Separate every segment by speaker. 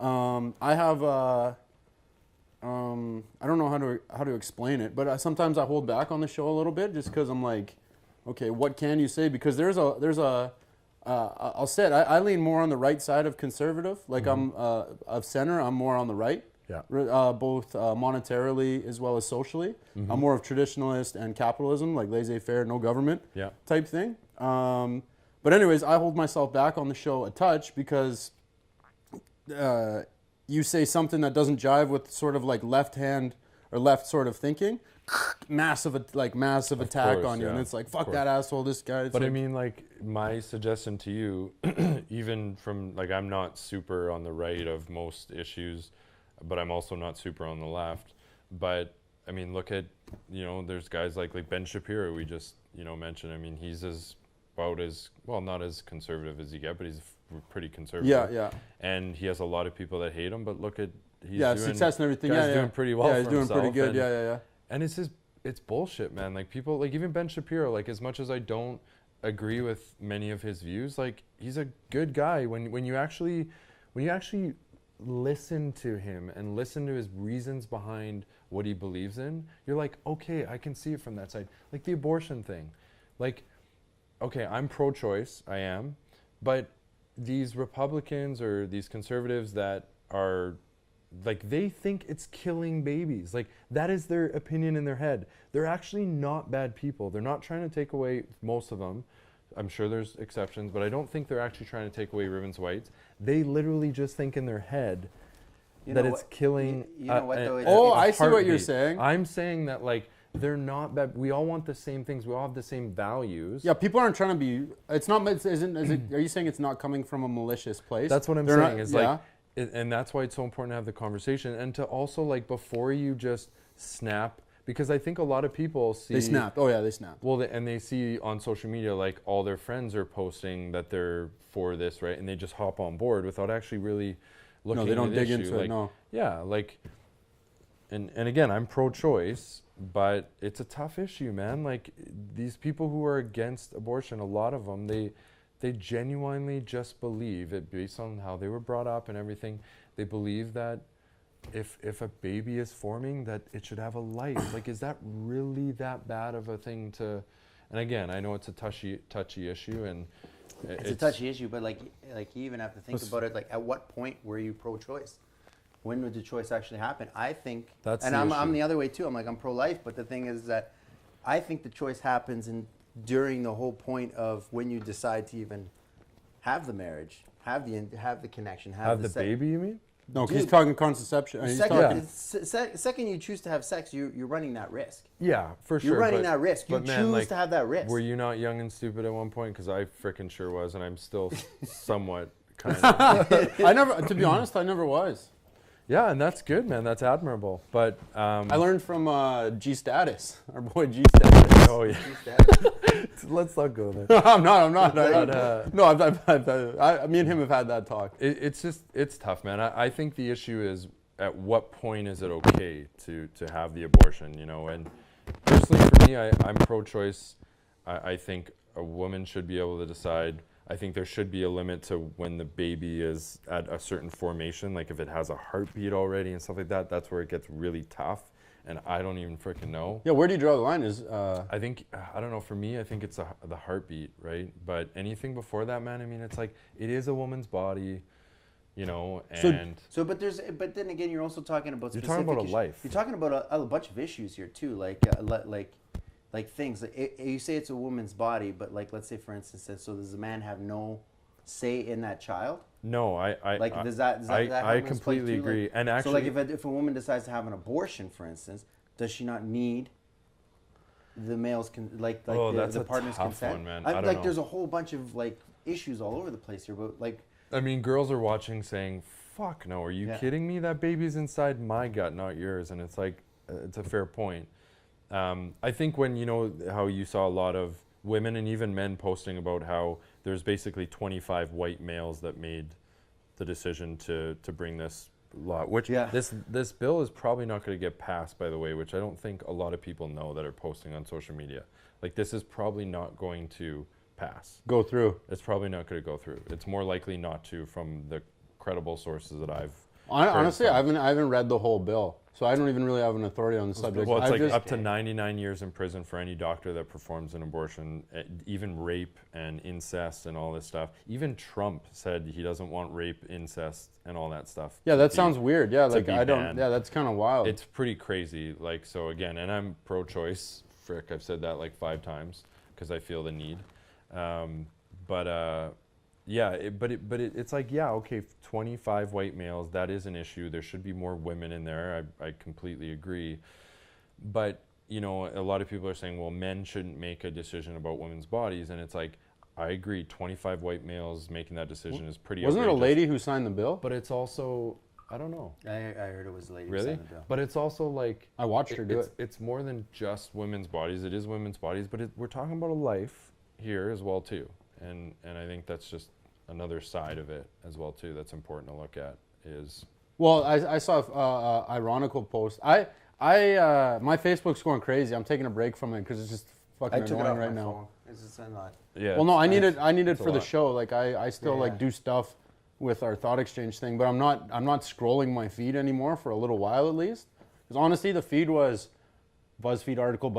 Speaker 1: I have I don't know how to explain it, but sometimes I hold back on the show a little bit just because I'm like, okay, what can you say? Because I'll say it. I lean more on the right side of conservative. Like I'm of center. I'm more on the right.
Speaker 2: Yeah.
Speaker 1: Both monetarily as well as socially. I'm more of traditionalist and capitalism, like laissez-faire, no government type thing. But anyways, I hold myself back on the show a touch because you say something that doesn't jive with sort of like left hand or left sort of thinking, massive attack on you, and it's like, fuck that asshole, this guy.
Speaker 2: But I mean, like, my suggestion to you, even from, like, I'm not super on the right of most issues, but I'm also not super on the left. But I mean, look at, there's guys like Ben Shapiro we just, mentioned. I mean, he's about as, well, not as conservative as you get, but he's pretty conservative.
Speaker 1: Yeah.
Speaker 2: And he has a lot of people that hate him, but look at, he's
Speaker 1: doing
Speaker 2: success
Speaker 1: and everything.
Speaker 2: He's doing pretty well.
Speaker 1: Yeah, he's doing pretty good. Yeah.
Speaker 2: And it's bullshit, man. Like, people, like, even Ben Shapiro, like, as much as I don't agree with many of his views, like, he's a good guy. When you actually listen to him and listen to his reasons behind what he believes in, you're like, okay, I can see it from that side. Like the abortion thing. Like, okay, I'm pro-choice, I am, but these Republicans or these conservatives that are, like, they think it's killing babies. Like, that is their opinion in their head. They're actually not bad people. They're not trying to take away, most of them. I'm sure there's exceptions, but I don't think they're actually trying to take away women's rights. They literally just think in their head that it's killing.
Speaker 1: I see what you're saying.
Speaker 2: I'm saying that, like, they're not bad. We all want the same things. We all have the same values.
Speaker 1: Yeah, people aren't trying to be. It's not. Are you saying it's not coming from a malicious place?
Speaker 2: That's what I'm saying. Like, and that's why it's so important to have the conversation and to also, like, before you just snap. Because I think a lot of people see...
Speaker 1: They snap. Oh, yeah, they snap.
Speaker 2: Well, and they see on social media, like, all their friends are posting that they're for this, right? And they just hop on board without actually really looking into the issue. No, they don't dig into it, no. Yeah, like... And again, I'm pro-choice, but it's a tough issue, man. Like, these people who are against abortion, a lot of them, they genuinely just believe it based on how they were brought up and everything. They believe that if a baby is forming, that it should have a life. Like, is that really that bad of a thing to? And again, I know it's a touchy issue, and
Speaker 3: it's a touchy issue. But like you even have to think about it. Like, at what point were you pro-choice? When would the choice actually happen? I think, I'm the other way too. I'm pro-life, but the thing is that I think the choice happens during the whole point of when you decide to even have the marriage, have the connection, have the
Speaker 2: baby. You mean?
Speaker 1: No, he's talking contraception.
Speaker 3: Second you choose to have sex, you're running that risk.
Speaker 2: Yeah, for sure.
Speaker 3: You're running that risk. You choose to have that risk.
Speaker 2: Were you not young and stupid at one point? Because I frickin' sure was, and I'm still somewhat kind of.
Speaker 1: To be honest, I never was.
Speaker 2: Yeah, and that's good, man. That's admirable. But
Speaker 1: I learned from G Status, our boy G Status.
Speaker 2: Oh yeah. Let's not go there.
Speaker 1: I'm not. No, me and him have had that talk.
Speaker 2: It's tough, man. I think the issue is, at what point is it okay to have the abortion, And personally, for me, I'm pro-choice. I think a woman should be able to decide. I think there should be a limit to when the baby is at a certain formation, like if it has a heartbeat already and stuff like that. That's where it gets really tough, and I don't even freaking know.
Speaker 1: Yeah, where do you draw the line?
Speaker 2: I think, I don't know, for me, I think it's the heartbeat, right? But anything before that, man, I mean, it's like, it is a woman's body, and...
Speaker 3: But then again, you're also talking about
Speaker 2: You're talking about a life.
Speaker 3: You're talking about a bunch of issues here, too, like things. You say it's a woman's body, but, like, let's say, for instance, so does the man have no say in that child?
Speaker 2: No, I completely agree.
Speaker 3: Like,
Speaker 2: and actually,
Speaker 3: so, like, if a woman decides to have an abortion, for instance, does she not need the male's the partner's consent?
Speaker 2: One, man. I don't know.
Speaker 3: There's a whole bunch of, like, issues all over the place here, but, like,
Speaker 2: I mean, girls are watching saying, "Fuck no, are you kidding me? That baby's inside my gut, not yours." And it's like, it's a fair point. I think when, how you saw a lot of women and even men posting about how there's basically 25 white males that made the decision to bring this law, which this bill is probably not going to get passed, by the way, which I don't think a lot of people know that are posting on social media. Like, this is probably not going to pass.
Speaker 1: Go through.
Speaker 2: It's probably not going to go through. It's more likely not to, from the credible sources that I've
Speaker 1: Honestly, I haven't read the whole bill, so I don't even really have an authority on the subject.
Speaker 2: Well, it's like up to 99 years in prison for any doctor that performs an abortion, even rape and incest and all this stuff. Even Trump said he doesn't want rape, incest, and all that stuff.
Speaker 1: Yeah, that sounds weird. Yeah, like I don't. Yeah, that's kind of wild.
Speaker 2: It's pretty crazy. Like, so again, and I'm pro-choice. Frick, I've said that like 5 times because I feel the need. Yeah, it's like, yeah, okay, 25 white males, that is an issue. There should be more women in there. I completely agree. But, you know, a lot of people are saying, well, men shouldn't make a decision about women's bodies. And it's like, I agree, 25 white males making that decision is pretty outrageous.
Speaker 1: Wasn't it a lady who signed the bill?
Speaker 2: But it's also, I don't know.
Speaker 3: I heard it was a lady
Speaker 2: who signed the bill. But it's also like...
Speaker 1: I watched her do it.
Speaker 2: It's more than just women's bodies. It is women's bodies, but we're talking about a life here as well, too. And I think that's just another side of it as well too that's important to look at is...
Speaker 1: Well, I saw a ironical post. My Facebook's going crazy. I'm taking a break from it because it's just fucking annoying right now.
Speaker 3: It's just a lot.
Speaker 1: Yeah. Well, no, I need it for the show. Like I still like do stuff with our thought exchange thing, but I'm not scrolling my feed anymore for a little while at least. Because honestly, the feed was BuzzFeed article,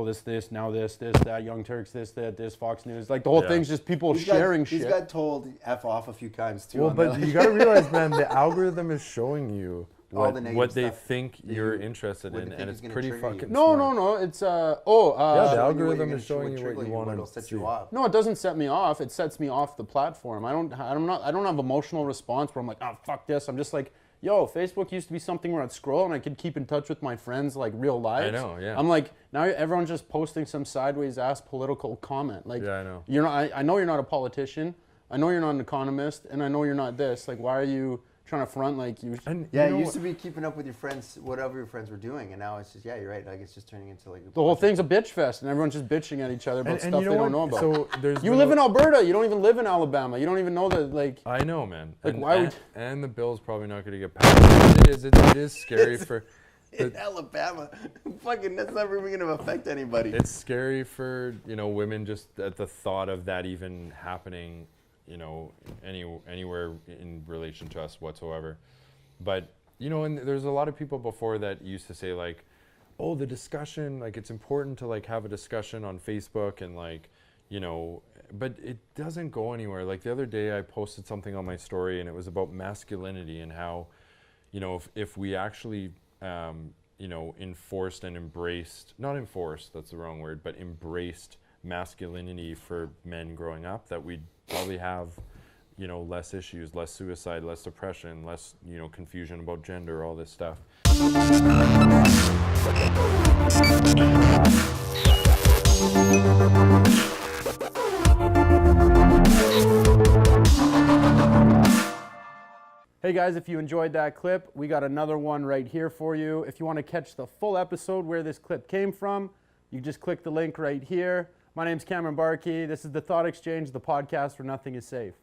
Speaker 1: this, now this, that, Young Turks, this, Fox News. Like the whole thing's just people sharing shit.
Speaker 3: He's got told F off a few times too.
Speaker 2: Well, but you got to realize, man, the algorithm is showing you what they think you're interested in, and it's pretty fucking smart.
Speaker 1: No. It's
Speaker 2: the algorithm is showing you what you want to see.
Speaker 1: No, it doesn't set me off. It sets me off the platform. I don't have emotional response where I'm like, oh fuck this. I'm just like, yo, Facebook used to be something where I'd scroll and I could keep in touch with my friends like real lives.
Speaker 2: I know, yeah.
Speaker 1: I'm like, now everyone's just posting some sideways ass political comment. Like,
Speaker 2: yeah, I know.
Speaker 1: I know you're not a politician. I know you're not an economist, and I know you're not this. Like, why are you trying to front like you?
Speaker 3: And it used to be keeping up with your friends, whatever your friends were doing, and now it's just you're right. Like it's just turning into like
Speaker 1: the whole thing's a bitch fest, and everyone's just bitching at each other about stuff they don't know about. So you live in Alberta, you don't even live in Alabama. You don't even know that. Like
Speaker 2: I know, man.
Speaker 1: Like
Speaker 2: and the bill's probably not going to get passed. It is scary for.
Speaker 3: In Alabama, fucking that's never even gonna affect anybody.
Speaker 2: It's scary for women just at the thought of that even happening. Anywhere in relation to us whatsoever. But, and there's a lot of people before that used to say like, oh, the discussion, like it's important to like have a discussion on Facebook and like, but it doesn't go anywhere. Like the other day I posted something on my story and it was about masculinity and how, if we actually, enforced and embraced, not enforced, that's the wrong word, but embraced masculinity for men growing up, that we'd probably have less issues, less suicide, less depression, less confusion about gender, all this stuff.
Speaker 1: Hey guys, if you enjoyed that clip, we got another one right here for you. If you want to catch the full episode where this clip came from, you just click the link right here. My name's Cameron Barkey. This is The Thought Exchange, the podcast where nothing is safe.